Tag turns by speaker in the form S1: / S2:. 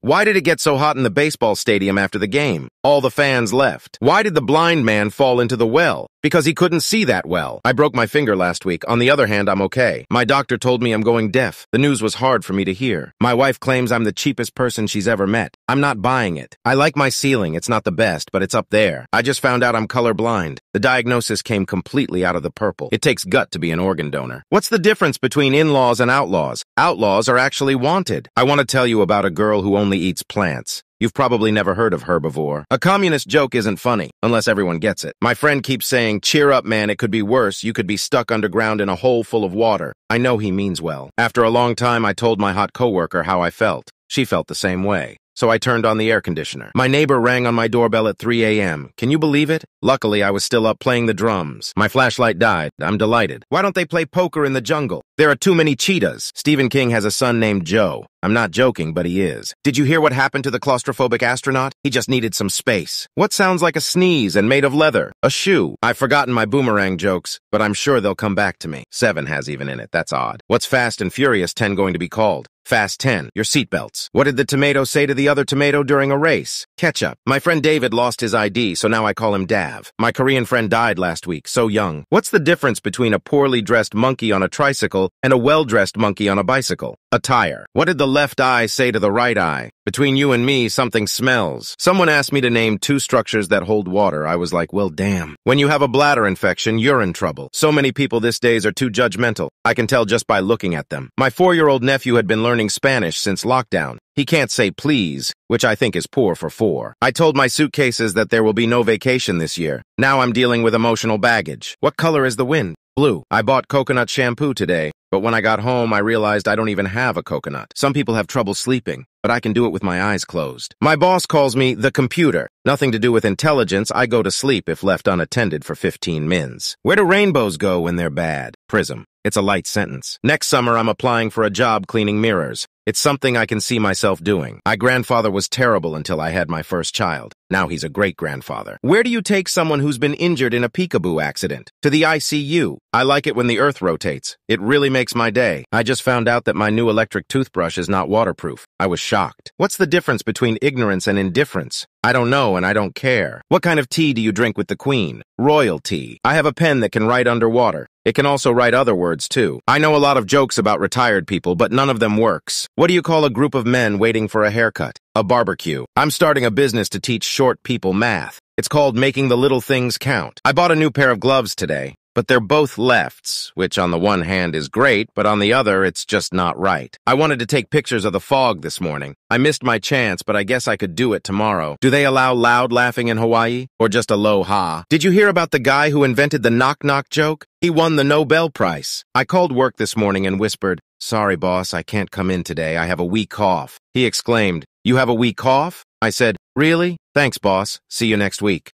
S1: Why did it get so hot in the baseball stadium after the game? All the fans left. Why did the blind man fall into the well? Because he couldn't see that well. I broke my finger last week. On the other hand, I'm okay. My doctor told me I'm going deaf. The news was hard for me to hear. My wife claims I'm the cheapest person she's ever met. I'm not buying it. I like my ceiling. It's not the best, but it's up there. I just found out I'm colorblind. The diagnosis came completely out of the purple. It takes gut to be an organ donor. What's the difference between in-laws and outlaws? Outlaws are actually wanted. I want to tell you about a girl who only eats plants. You've probably never heard of herbivore. A communist joke isn't funny, unless everyone gets it. My friend keeps saying, cheer up, man, it could be worse. You could be stuck underground in a hole full of water. I know he means well. After a long time, I told my hot coworker how I felt. She felt the same way. So I turned on the air conditioner. My neighbor rang on my doorbell at 3 a.m. Can you believe it? Luckily, I was still up playing the drums. My flashlight died. I'm delighted. Why don't they play poker in the jungle? There are too many cheetahs. Stephen King has a son named Joe. I'm not joking, but he is. Did you hear what happened to the claustrophobic astronaut? He just needed some space. What sounds like a sneeze and made of leather? A shoe. I've forgotten my boomerang jokes, but I'm sure they'll come back to me. 7 has even in it. That's odd. What's Fast and Furious 10 going to be called? Fast 10, your seatbelts. What did the tomato say to the other tomato during a race? Ketchup. My friend David lost his ID, so now I call him Dav. My Korean friend died last week, so young. What's the difference between a poorly dressed monkey on a tricycle and a well-dressed monkey on a bicycle? A tire. What did the left eye say to the right eye? Between you and me, something smells. Someone asked me to name 2 structures that hold water. I was like, well, damn. When you have a bladder infection, you're in trouble. So many people these days are too judgmental. I can tell just by looking at them. My 4-year-old nephew had been learning Spanish since lockdown. He can't say please, which I think is poor for 4. I told my suitcases that there will be no vacation this year. Now I'm dealing with emotional baggage. What color is the wind? Blue. I bought coconut shampoo today, but when I got home, I realized I don't even have a coconut. Some people have trouble sleeping, but I can do it with my eyes closed. My boss calls me the computer. Nothing to do with intelligence. I go to sleep if left unattended for 15 mins. Where do rainbows go when they're bad? Prism. It's a light sentence. Next summer, I'm applying for a job cleaning mirrors. It's something I can see myself doing. My grandfather was terrible until I had my first child. Now he's a great-grandfather. Where do you take someone who's been injured in a peekaboo accident? To the ICU. I like it when the earth rotates. It really makes my day. I just found out that my new electric toothbrush is not waterproof. I was shocked. What's the difference between ignorance and indifference? I don't know and I don't care. What kind of tea do you drink with the Queen? Royal tea. I have a pen that can write underwater. It can also write other words, too. I know a lot of jokes about retired people, but none of them works. What do you call a group of men waiting for a haircut? A barbecue. I'm starting a business to teach short people math. It's called Making the Little Things Count. I bought a new pair of gloves today, but they're both lefts, which on the one hand is great, but on the other, it's just not right. I wanted to take pictures of the fog this morning. I missed my chance, but I guess I could do it tomorrow. Do they allow loud laughing in Hawaii? Or just a low ha? Did you hear about the guy who invented the knock-knock joke? He won the Nobel Prize. I called work this morning and whispered, "Sorry, boss, I can't come in today. I have a weak cough." He exclaimed, "You have a weak cough?" I said, "Really? Thanks, boss. See you next week."